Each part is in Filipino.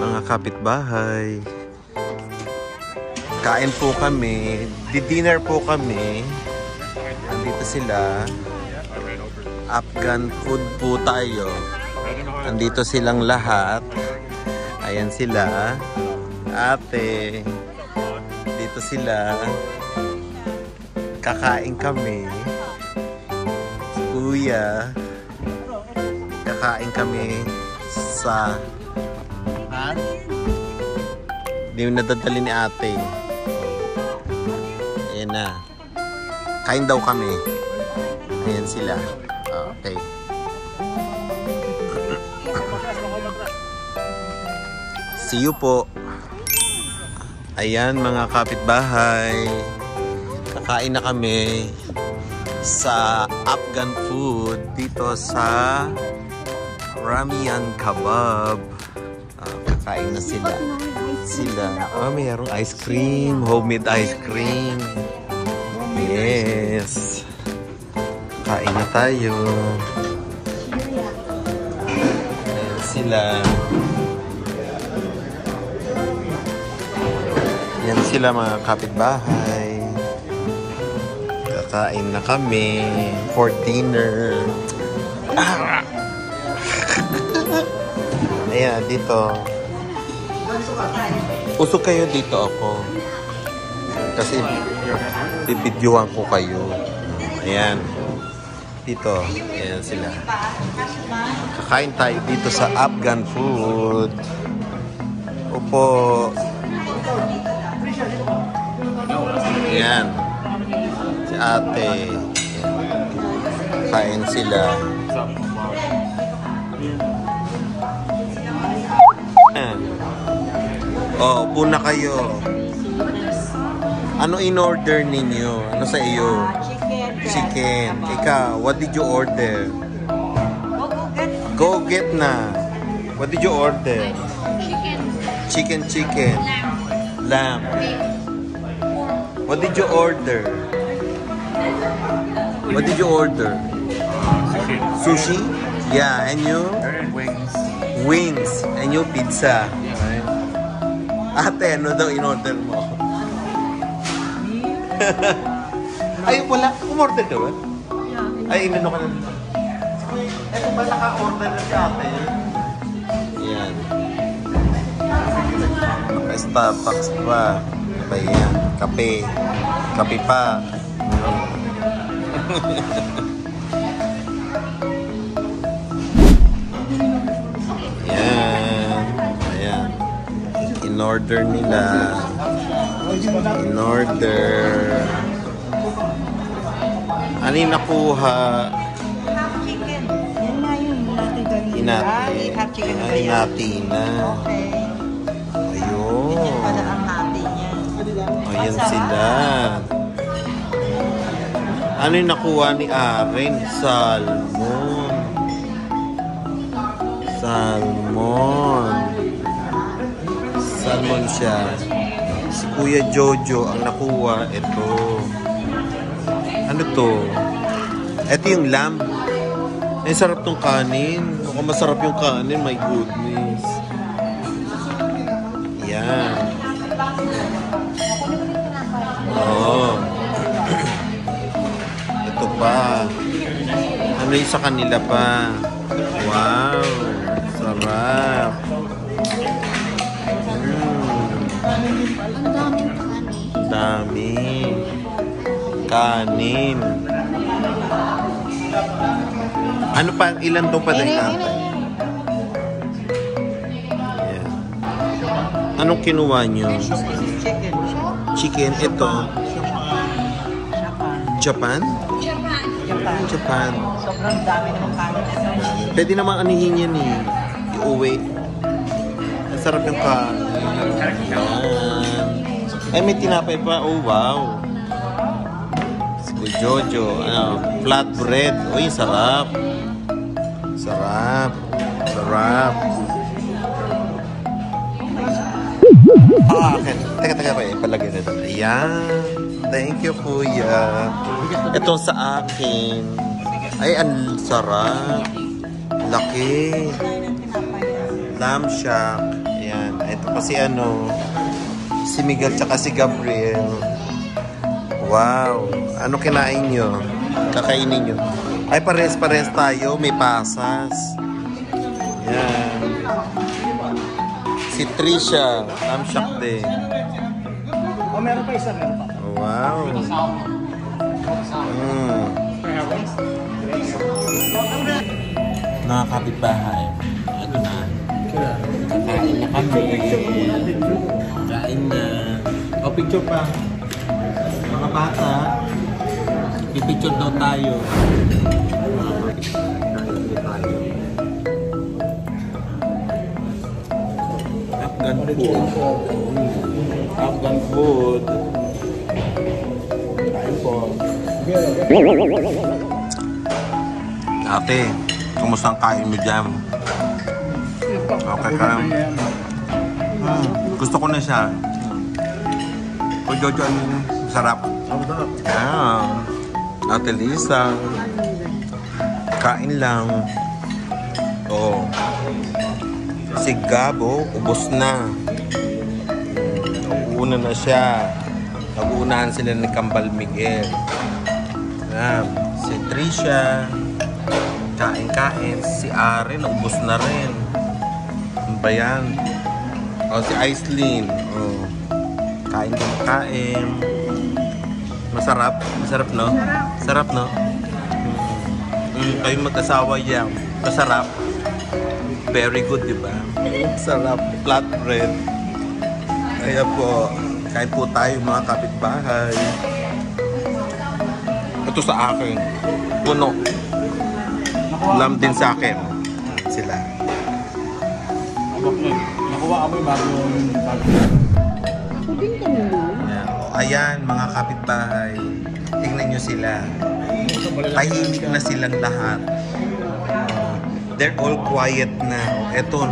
mga kapitbahay. Kain po kami. Di-dinner po kami. Nandito sila. Afghan food po tayo. Nandito silang lahat. Ayan sila. Ate. Dito sila. Kakain kami. Kuya. Kakain kami sa... Hindi mo nadadali ni ate. Ayan na. Kain daw kami. Ayan sila. Okay. See you po. Ayan mga kapitbahay. Kakain na kami sa Afghan food dito sa Ramyan Kebab. Kakain na sila. Mayroong ice cream. Homemade ice cream. Yes. Kain na tayo. Ayan sila. Yan sila mga kapitbahay. Kakain na kami for dinner. Ayan, dito. Usok kayo dito ako. Kasi bibidyoan ko kayo. Ayan. Dito. Ayan sila. Kakain tayo dito sa Afghan food. Opo. Ayan. Si ate. Kain sila. Ayan. Oh, upo na kayo. Ano in-order ninyo? Ano sa iyo? Chicken. Ikaw, what did you order? Go get na. What did you order? Chicken. Lamb. What did you order? What did you order? Sushi? Yeah, and you? Wings. And you pizza. Ate, ano daw in-order mo? Ay, wala. Umorder ka ba? Ay, inano ka na. Eto ba naka-order na si ate? Yan. Starbucks pa. Ba yan? Kape. Kape pa. In-order nila. In-order. Ano yung nakuha? Half chicken. Yan nga yun. Hinati na. Ayun. Yan pala ang hati niya. Ayan sila. Ano yung nakuha ni Aren? Salmon. Salmon siya. Si Kuya Jojo ang nakuha. Ito. Ano to? Ito yung lamb. Ay, sarap tong kanin. Mukhang masarap yung kanin. My goodness. Yan. Oo. Ito pa. Ano yung sa kanila pa? Wow. Sarap. Dami. Kanin. Ano pa? Ilan to pa dahil tatay? Ayan. Anong kinuha nyo? Chicken. Ito. Japan? Japan. Sobrang dami ng kanin. Pwede naman anihin yan eh. Iuwi. Ang sarap yung kanin. Ay, may tinapay pa. Oh, wow. Si Jojo. Flatbread. Uy, sarap. Sarap. Okay. Teka pa eh. Palagay na doon. Ayan. Thank you, Kuya. Ito sa akin. Ay, ang sarap. Laki. Lamb shack. Ayan. Yan. Ito kasi ano, si Miguel tsaka si Gabriel. Wow. Ano kinain nyo? Kakainin nyo? Ay, pares-pares tayo. May pasas. Yan. Si Trisha. Lamsyak din. Oh, meron pa isa, meron pa. Wow. Mga kapitbahay. Ano na? Kain na kami. Kain na. O, picture pa. Mga bata. Pipicture daw tayo. Afghan food. Afghan food. Kain po. Ate, kumusta ang kain mo dyan? Okay ka lang? Gusto ko na siya. Kung Jojo, sarap. Ah, Ate Lisa. Kain lang. Oo. Si Gabo, ubos na. Uuna na siya. Nag-uunahan sila ni Kambal Miguel. Si Trisha. Kain-kain. Si Aren, ubos na rin. Ano ba yan? O, si Aislinn. O. Kain. Masarap. Masarap, no? Sarap, no? Kayo mag-asawa yan. Masarap. Very good, di ba? Sarap. Flat bread. Kaya po, kain po tayo mga kapitbahay. Ito sa akin. Puno. Lam din sa akin. Sila. Nakuha kami bagong Puding ka nyo. Ayan, mga kapitbahay. Tingnan nyo sila. Tahimik na silang lahat. They're all quiet na. Eto,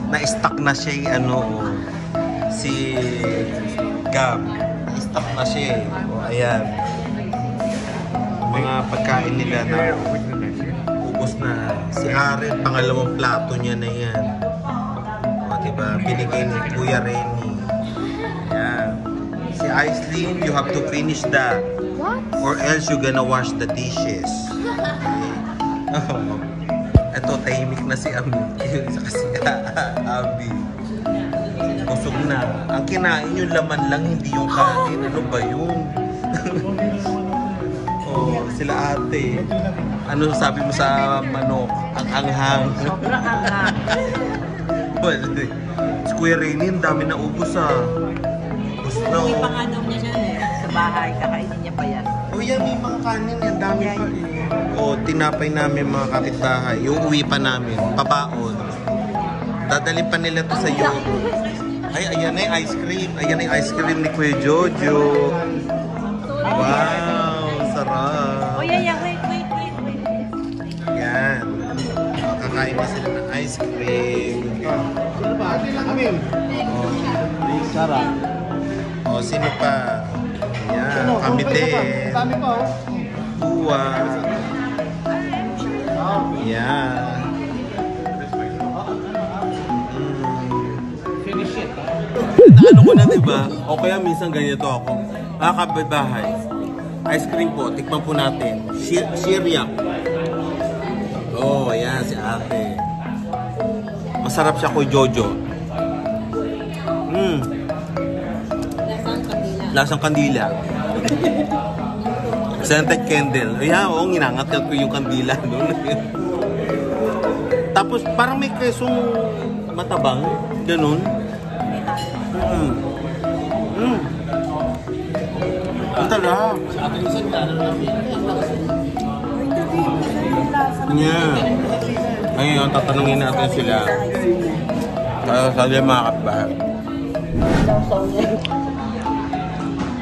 na-stuck na siya si Gab. Na-stuck na siya. Ayan. Mga pagkain nila na ubos na. Si Aren, pangalawang plato niya na yan. Diba? Binigay ni Kuya Renny. Ayan. Si Aislinn, you have to finish that. What? Or else you're gonna wash the dishes. Okay. Eto, tahimik na si Ami. Saka si Abby. Busog na. Ang kinain yung laman lang, hindi yung kanin. Ano ba yun? Oh, sila ate. Ano sabi mo sa manok? Ang anghang. Sobrang anghang. Well, si Kuya Renny, ang dami na ubos Gusto na. Uwi pa nga daw niya siya sa bahay. Kakainin niya pa yan. O yan, may mga kanin. Ang dami pa O, tinapay namin mga kapitbahay. Yung uwi pa namin. Pabaon. Dadalhin pa nila to sa Euro. Ay, ayan na yung ice cream. Ayan na yung ice cream ni Kuya Jojo. Wow, sarap. Oh, yeah. Wait. Yan. Kakain na sila ng ice cream. Sino pa? Ate lang kami. Sarap. O, sino pa? Yan, kami din. Kami pa, oh. Buwa. Yan. Finish it. Ano ko na, diba? O kaya minsan ganito ako. Kapitbahay. Ice cream po, tikman po natin. Shiriak. Oh, ayan, si ate. Masarap siya kay Jojo. Lasang kandila. Scented candle. Ayan, oo, ginangat ko yung kandila doon. Tapos, parang may kesong matabang. Ganun. Ang sarap. Yeah. Ngayon, tatanungin natin sila. Sabi mga kapitbahay.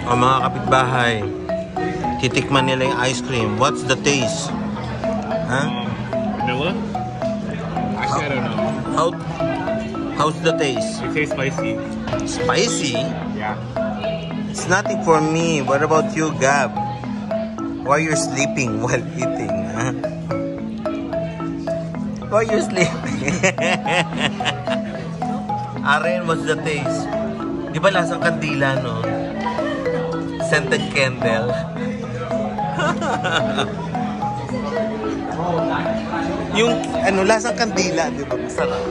O mga kapitbahay, titikman nila yung ice cream. What's the taste? Huh? Vanilla? Actually, I don't know. How's the taste? It tastes spicy. Spicy? Yeah. It's nothing for me. What about you, Gab? Why you're sleeping while eating? Huh? Why you're sleeping? Aren, what's the taste? Di ba lasang kandila, no? Scented candle. Yung, lasang kandila, di ba? Masarap.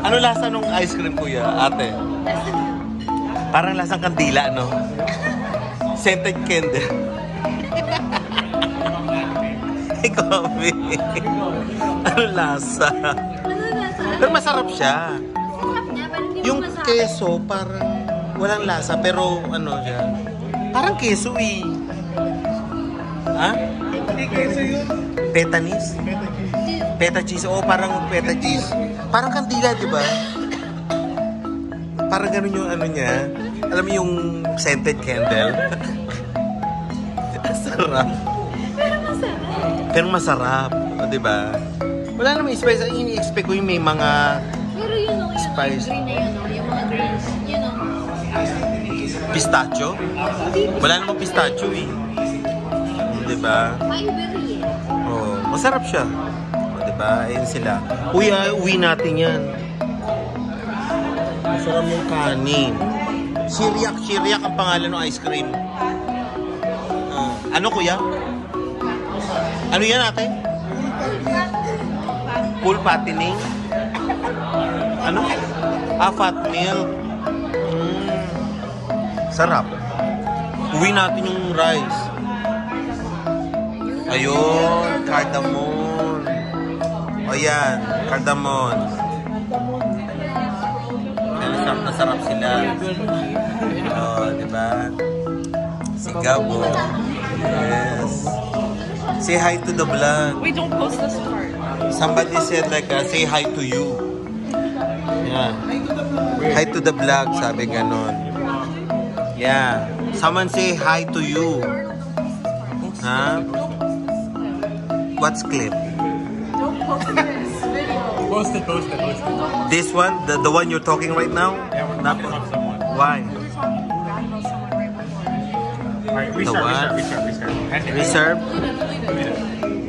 Ano lasa nung ice cream, kuya, ate? Parang lasang kandila, no? Scented candle. Ikaw, ano lasa? Pero masarap siya. Yung keso, parang walang lasa, pero ano siya? Parang keso eh. Ha? Hindi keso yun. Petanis? Peta cheese. Oo, parang peta cheese. Parang kandila, di ba? Parang ganun yung ano niya. Alam mo yung scented candle? Sarap. Pero masarap. O, di ba? Wala namang spice. Ang ini-expect ko yung may mga Pero yun o, spice. yung green na yun o, yung mga greens, yun o. Pistachio? Wala namang pistachio eh. Di ba? Fibery eh. Oh, masarap siya. O, di ba? Ayun sila. Uwi natin yan. Masarap yung kanin. Shiriak ang pangalan ng ice cream. Ano kuya? Ano yan ate? Full fattening? Ano? Fat milk. Sarap. Uwi natin yung rice. Ayun, cardamom. O yan, cardamom. Sarap na sarap sila. O, diba? Sigabo. Yes. Say hi to the vlog. We don't post this part. Somebody said like, say hi to you. Yeah. Hi to the vlog, sabi ganon. Yeah. Someone say hi to you. Huh? What's clip? Don't post this video. Post it. This one? The one you're talking right now? Yeah, we're Not talking about someone. Why? We're talking bad about someone right before. Alright, what? restart. Reserve?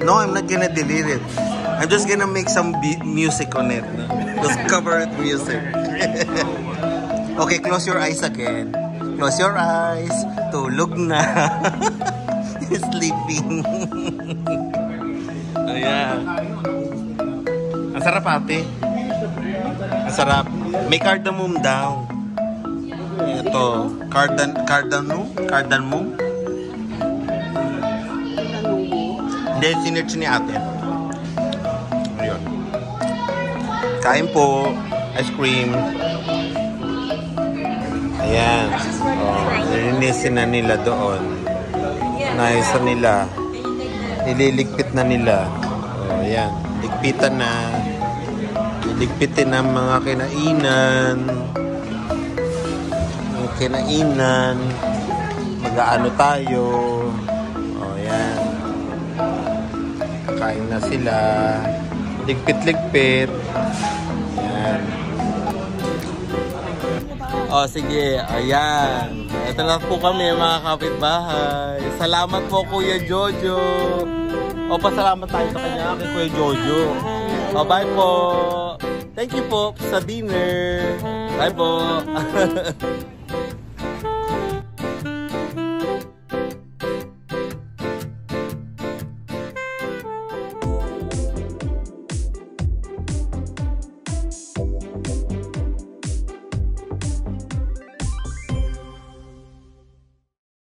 No, I'm not gonna delete it. I'm just gonna make some music on it. No? Just cover it music. Okay, close your eyes again. Close your eyes. Tulog na. Sleeping. Ayan. Ang sarap ate. Ang sarap. May cardamom daw. Ito. Cardamom? Hindi, sinerch ni ate. Ayun. Kain po. Ice cream. Ayan. Oh, nilinisin na nila doon. Naisa nila. Ililigpit na nila. Oh, ayan. Ligpitan na. Iligpitin ang mga kinainan. Ang kinainan. Mag-aano tayo. Oh, ayan. Kain na sila. Ligpit-ligpit. Ayan. Oh, sige. Ayan. Ito na po kami, mga kapitbahay. Salamat po, Kuya Jojo. O, pasalamat tayo sa kanya, kay Kuya Jojo. O, bye po. Thank you po sa dinner. Bye po.